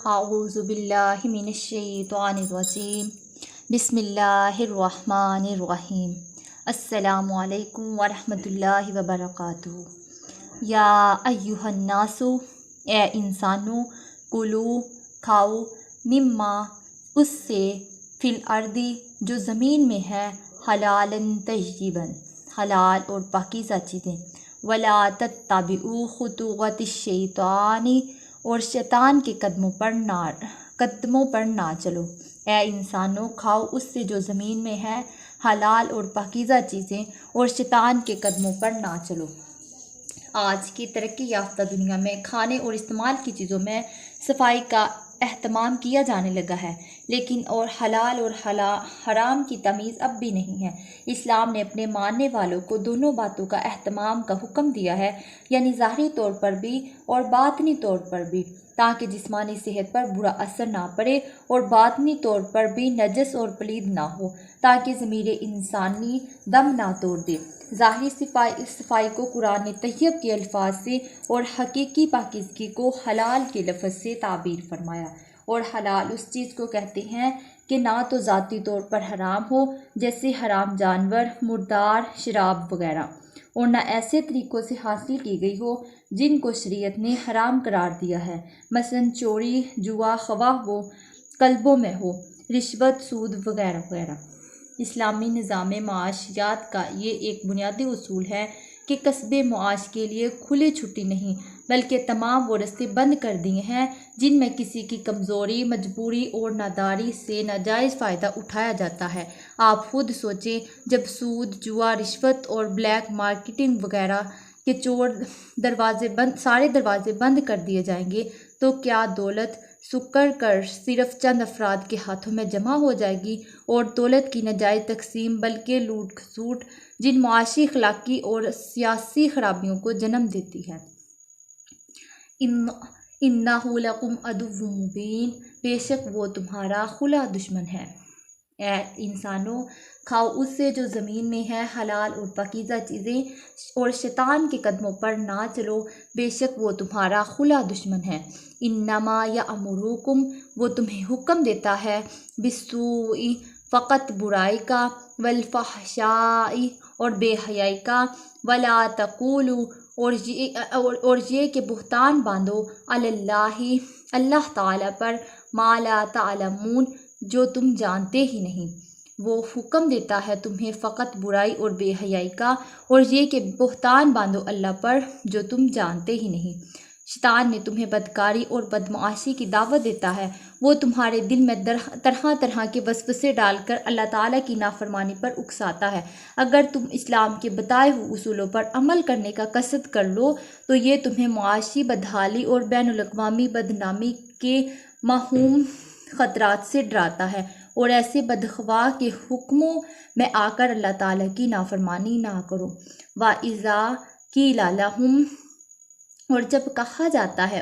اعوذ باللہ من الشیطان الرجیم بسم اللہ الرحمن الرحیم السلام علیکم ورحمۃ اللہ وبرکاتہ۔ یا ایہا الناس، اے انسانوں، کلو کھاؤ، مما اس سے، فی الارض جو زمین میں ہے، حلالاً طیباً حلال اور پاکیزہ چیزیں، ولا تتبعوا خطوات الشیطان اور شیطان کے قدموں پر نہ چلو۔ اے انسانوں، کھاؤ اس سے جو زمین میں ہے، حلال اور پاکیزہ چیزیں، اور شیطان کے قدموں پر نہ چلو۔ آج کی ترقی یافتہ دنیا میں کھانے اور استعمال کی چیزوں میں صفائی کا اہتمام کیا جانے لگا ہے، لیکن حلال اور حرام کی تمیز اب بھی نہیں ہے۔ اسلام نے اپنے ماننے والوں کو دونوں باتوں کا اہتمام کا حکم دیا ہے، یعنی ظاہری طور پر بھی اور باطنی طور پر بھی، تاکہ جسمانی صحت پر برا اثر نہ پڑے، اور باطنی طور پر بھی نجس اور پلید نہ ہو، تاکہ ضمیر انسانی دم نہ توڑ دے۔ ظاہری صفائی کو قرآن نے طیب کے الفاظ سے اور حقیقی پاکیزگی کو حلال کے لفظ سے تعبیر فرمایا۔ اور حلال اس چیز کو کہتے ہیں کہ نہ تو ذاتی طور پر حرام ہو، جیسے حرام جانور، مردار، شراب وغیرہ، اور نہ ایسے طریقوں سے حاصل کی گئی ہو جن کو شریعت نے حرام قرار دیا ہے، مثلا چوری، جوا، خواہ وہ کلبوں میں ہو، رشوت، سود وغیرہ وغیرہ۔ اسلامی نظام معاشیات کا یہ ایک بنیادی اصول ہے کہ کسب معاش کے لیے کھلی چھٹی نہیں، بلکہ تمام وہ رستے بند کر دیے ہیں جن میں کسی کی کمزوری، مجبوری اور ناداری سے ناجائز فائدہ اٹھایا جاتا ہے۔ آپ خود سوچیں، جب سود، جوا، رشوت اور بلیک مارکیٹنگ وغیرہ کے سارے دروازے بند کر دیے جائیں گے تو کیا دولت سکر کر صرف چند افراد کے ہاتھوں میں جمع ہو جائے گی؟ اور دولت کی ناجائز تقسیم بلکہ لوٹ کھسوٹ جن معاشی، اخلاقی اور سیاسی خرابیوں کو جنم دیتی ہے۔ اِنَّهُ لَكُمْ عَدُوٌّ مُّبِینٌ، بے شک وہ تمہارا کھلا دشمن ہے۔ اے انسانوں، کھاؤ اس سے جو زمین میں ہے، حلال اور پاکیزہ چیزیں، اور شیطان کے قدموں پر نہ چلو، بے شک وہ تمہارا کھلا دشمن ہے۔ انما یأمرکم، وہ تمہیں حکم دیتا ہے، بالسوء، فقط برائی کا، والفحشاء، اور بے حیائی کا، ولا تقولوا، اور یہ کہ بہتان باندھو، علی اللہ، اللہ تعالی پر، ما لا تعلمون، جو تم جانتے ہی نہیں۔ وہ حکم دیتا ہے تمہیں فقط برائی اور بے حیائی کا، اور یہ کہ بہتان باندھو اللہ پر جو تم جانتے ہی نہیں۔ شیطان نے تمہیں بدکاری اور بدمعاشی کی دعوت دیتا ہے، وہ تمہارے دل میں طرح طرح کے وسوسے ڈال کر اللہ تعالیٰ کی نافرمانی پر اکساتا ہے۔ اگر تم اسلام کے بتائے ہوئے اصولوں پر عمل کرنے کا قصد کر لو تو یہ تمہیں معاشی بدحالی اور بین الاقوامی بدنامی کے موہوم خطرات سے ڈراتا ہے، اور ایسے بدخواہ کے حکموں میں آ کر اللہ تعالیٰ کی نافرمانی نہ کرو۔ وَإِذَا قِيلَ لَهُمْ، اور جب کہا جاتا ہے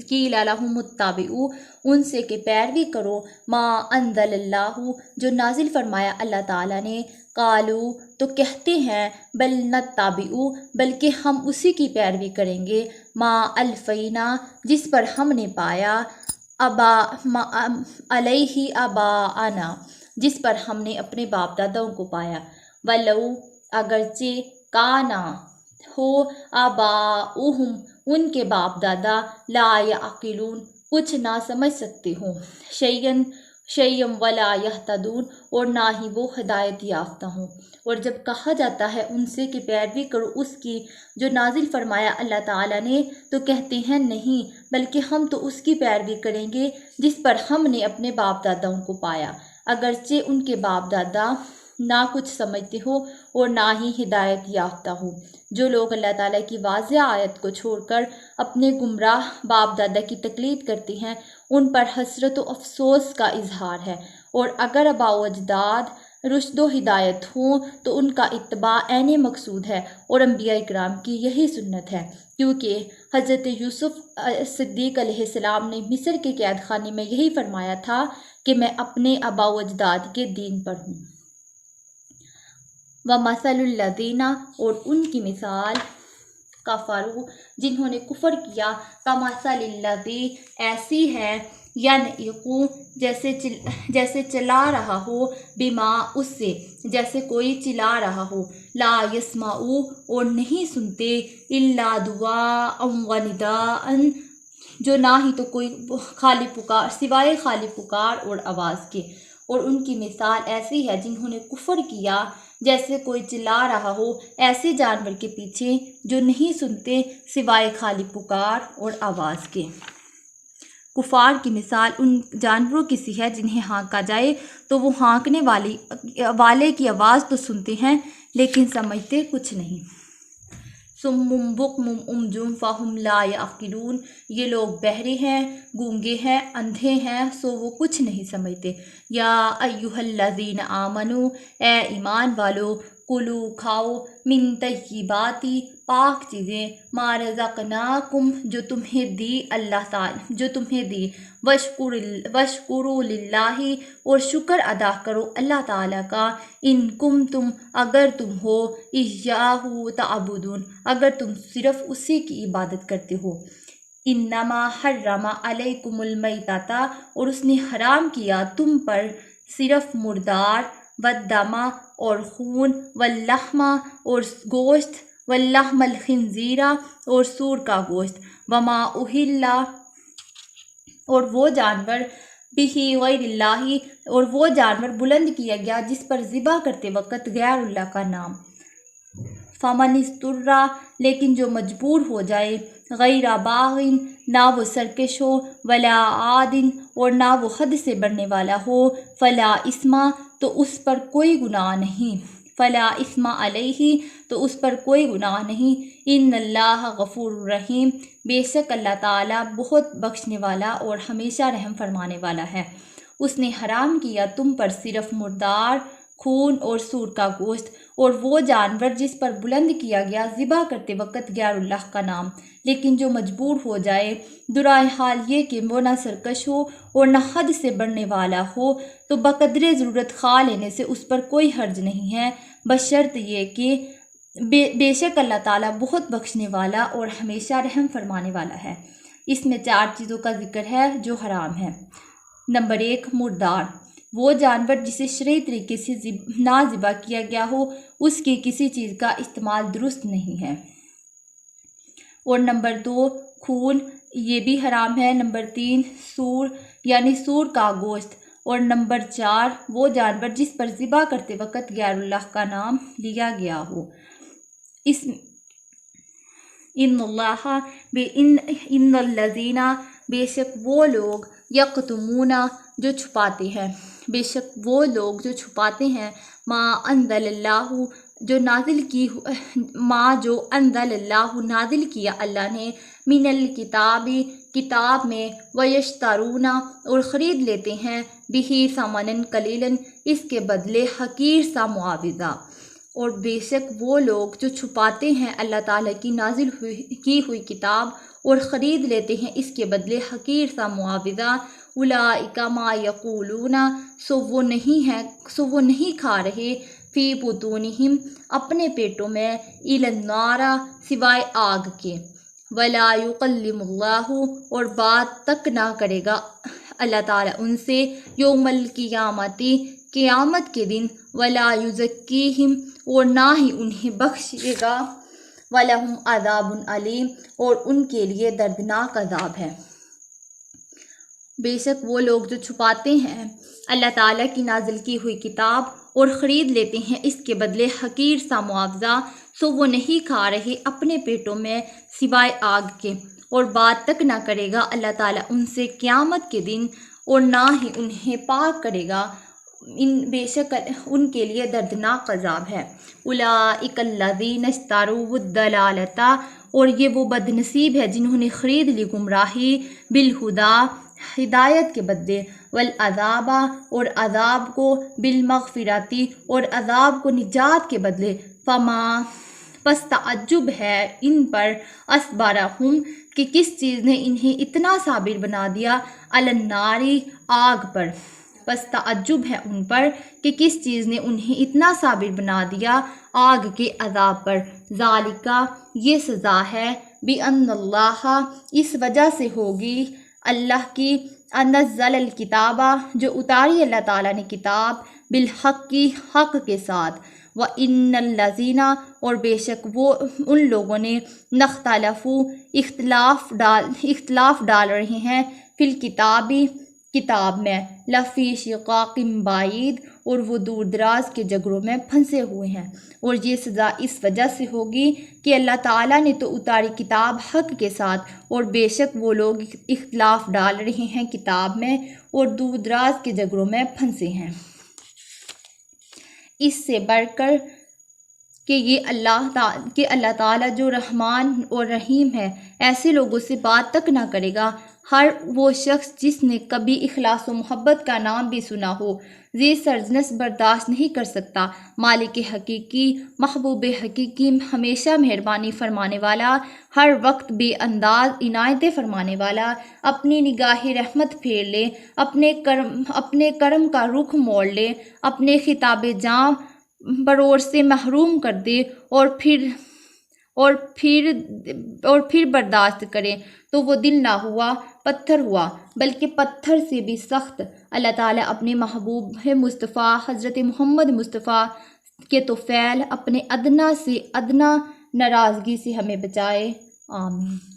قِيلَ لَهُمُ اتَّبِعُوا، ان سے کہ پیروی کرو، ما انزل اللہ، جو نازل فرمایا اللہ تعالیٰ نے، قالوا، تو کہتے ہیں، بل نتبع، بلکہ ہم اسی کی پیروی کریں گے، ما الفینا، جس پر ہم نے پایا، علیہ آباءنا، جس پر ہم نے اپنے باپ داداؤں کو پایا، ولو، اگرچہ، کانا، ہو، آباؤہم، ان کے باپ دادا، لا یعقلون، کچھ نہ سمجھ سکتے ہوں، شیئا ولا یہتدون، اور نہ ہی وہ ہدایت یافتہ ہوں۔ اور جب کہا جاتا ہے ان سے کہ پیروی کرو اس کی جو نازل فرمایا اللہ تعالیٰ نے، تو کہتے ہیں نہیں، بلکہ ہم تو اس کی پیروی کریں گے جس پر ہم نے اپنے باپ داداؤں کو پایا، اگرچہ ان کے باپ دادا نہ کچھ سمجھتے ہو اور نہ ہی ہدایت یافتہ ہو۔ جو لوگ اللہ تعالیٰ کی واضح آیت کو چھوڑ کر اپنے گمراہ باپ دادا کی تقلید کرتے ہیں، ان پر حسرت و افسوس کا اظہار ہے۔ اور اگر آباء و اجداد رشد و ہدایت ہوں تو ان کا اتباع عین مقصود ہے، اور انبیاء کرام کی یہی سنت ہے، کیونکہ حضرت یوسف صدیق علیہ السلام نے مصر کے قید خانے میں یہی فرمایا تھا کہ میں اپنے آباء و اجداد کے دین پر ہوں۔ وَمَثَلُ الَّذِينَ، اور ان کی مثال، کفروا جنہوں نے کفر کیا، کمثل الذی ایسی ہے، ینعقو جیسے چلا رہا ہو، بما اس سے جیسے کوئی چلا رہا ہو، لا یسمعوا اور نہیں سنتے، الا دعاء و نداء جو نہ ہی تو کوئی خالی پکار سوائے خالی پکار اور آواز کے، اور ان کی مثال ایسی ہے جنہوں نے کفر کیا جیسے کوئی چلا رہا ہو ایسے جانور کے پیچھے جو نہیں سنتے سوائے خالی پکار اور آواز کے۔ کفار کی مثال ان جانوروں کی سی ہے جنہیں ہانکا جائے تو وہ ہانکنے والے کی آواز تو سنتے ہیں لیکن سمجھتے کچھ نہیں۔ صم بکم عمج فہم لا یعقلون یہ لوگ بہرے ہیں، گونگے ہیں، اندھے ہیں، سو وہ کچھ نہیں سمجھتے۔ یا ایھا الذین آمنو اے ایمان والو، کلو کھاؤ، من طیبات پاک چیزیں، ما رزقناکم جو تمہیں دی اللہ تعالی جو تمہیں دی، واشکروا للہ اور شکر ادا کرو اللہ تعالیٰ کا، ان کنتم اگر تم ہو، ایاہ تعبدون اگر تم صرف اسی کی عبادت کرتے ہو۔ انما حرم علیکم المیتۃ اور اس نے حرام کیا تم پر صرف مردار، والدم اور خون، واللحم اور گوشت، واللحم الخنزیر اور سور کا گوشت، وما اہل اور وہ جانور بہ غیر اللہ اور وہ جانور بلند کیا گیا جس پر ذبح کرتے وقت غیر اللہ کا نام۔ فمن اضطر لیکن جو مجبور ہو جائے، غیر باغ نہ وہ سرکش ہو، ولا عاد اور نہ وہ حد سے بڑھنے والا ہو، فلا اثم تو اس پر کوئی گناہ نہیں، فلا اثم علیہ تو اس پر کوئی گناہ نہیں، ان اللہ غفور رحیم بے شک اللہ تعالیٰ بہت بخشنے والا اور ہمیشہ رحم فرمانے والا ہے۔ اس نے حرام کیا تم پر صرف مردار، خون اور سور کا گوشت اور وہ جانور جس پر بلند کیا گیا ذبح کرتے وقت غیر اللہ کا نام، لیکن جو مجبور ہو جائے، درائے حال یہ کہ وہ نہ سرکش ہو اور نہ حد سے بڑھنے والا ہو، تو بقدر ضرورت کھا لینے سے اس پر کوئی حرج نہیں ہے، بشرط یہ کہ بے شک اللہ تعالیٰ بہت بخشنے والا اور ہمیشہ رحم فرمانے والا ہے۔ اس میں 4 چیزوں کا ذکر ہے جو حرام ہے۔ نمبر 1 مردار، وہ جانور جسے شرعی طریقے سے نہ ذبح کیا گیا ہو، اس کی کسی چیز کا استعمال درست نہیں ہے۔ اور نمبر 2 خون، یہ بھی حرام ہے۔ نمبر 3 سور یعنی سور کا گوشت، اور نمبر 4 وہ جانور جس پر ذبح کرتے وقت غیر اللہ کا نام لیا گیا ہو۔ ان الذین بے شک وہ لوگ، یکتمون جو چھپاتے ہیں، بے شک وہ لوگ جو چھپاتے ہیں، ما انزل اللہ جو انزل اللہ نازل کیا اللہ نے، من الکتاب کتاب میں، ویشترون اور خرید لیتے ہیں، بہ ثمنا قلیلا اس کے بدلے حقیر سا معاوضہ۔ اور بے شک وہ لوگ جو چھپاتے ہیں اللہ تعالیٰ کی نازل کی ہوئی کتاب اور خرید لیتے ہیں اس کے بدلے حقیر سا معاوضہ، اولئک ما یقولون سو وہ نہیں کھا رہے، فی بطونہم اپنے پیٹوں میں، الی النار سوائے آگ کے، ولا یکلم اللہ اور بات تک نہ کرے گا اللہ تعالیٰ ان سے، یوم القیامت قیامت کے دن، ولا یزکیہم اور نہ ہی انہیں بخشے گا، وَلَهُمْ عَذَابٌ علیم اور ان کے لیے دردناک عذاب ہے۔ بے شک وہ لوگ جو چھپاتے ہیں اللہ تعالیٰ کی نازل کی ہوئی کتاب اور خرید لیتے ہیں اس کے بدلے حقیر سا معاوضہ، سو وہ نہیں کھا رہے اپنے پیٹوں میں سوائے آگ کے، اور بات تک نہ کرے گا اللہ تعالیٰ ان سے قیامت کے دن، اور نہ ہی انہیں پاک کرے گا، بے شک ان کے لیے دردناک عذاب ہے۔ اولئک الذین اشتروا الضلالۃ اور یہ وہ بد نصیب ہے جنہوں نے خرید لی گمراہی، بالہدیٰ ہدایت کے بدلے، والعذاب اور عذاب کو، بالمغفرۃ اور عذاب کو نجات کے بدلے، پس تعجب ہے ان پر، اصبرہم کہ کس چیز نے انہیں اتنا صابر بنا دیا، علی النار آگ پر، پس تعجب ہے ان پر کہ کس چیز نے انہیں اتنا صابر بنا دیا آگ کے عذاب پر، ذالکہ یہ سزا ہے، بِأَنَّ اللَّهَ اس وجہ سے ہوگی اللہ کی، انزل الکتاب جو اتاری اللہ تعالیٰ نے کتاب، بالحق کی حق کے ساتھ، وَإِنَّ الَّذِينَ اور بے شک وہ ان لوگوں نے، نختلفو اختلاف ڈال رہے ہیں، فی الکتابی کتاب میں، لفی شقاق بعید اور وہ دور دراز کے جھگڑوں میں پھنسے ہوئے ہیں، اور یہ سزا اس وجہ سے ہوگی کہ اللہ تعالیٰ نے تو اتاری کتاب حق کے ساتھ، اور بے شک وہ لوگ اختلاف ڈال رہے ہیں کتاب میں اور دور دراز کے جھگڑوں میں پھنسے ہیں۔ اس سے بڑھ کر کہ یہ اللہ تعالیٰ جو رحمان اور رحیم ہے ایسے لوگوں سے بات تک نہ کرے گا، ہر وہ شخص جس نے کبھی اخلاص و محبت کا نام بھی سنا ہو، یہ سرزنش برداشت نہیں کر سکتا۔ مالک حقیقی، محبوب حقیقی، ہمیشہ مہربانی فرمانے والا، ہر وقت بے انداز عنایتیں فرمانے والا، اپنی نگاہ رحمت پھیر لے، اپنے کرم کا رخ موڑ لے، اپنے خطاب جاں بروڑ سے محروم کر دے اور پھر برداشت کرے تو وہ دل نہ ہوا، پتھر ہوا، بلکہ پتھر سے بھی سخت۔ اللہ تعالیٰ اپنے محبوب مصطفیٰ حضرت محمد مصطفیٰ کے طفیل اپنے ادنا سے ادنا ناراضگی سے ہمیں بچائے، آمین۔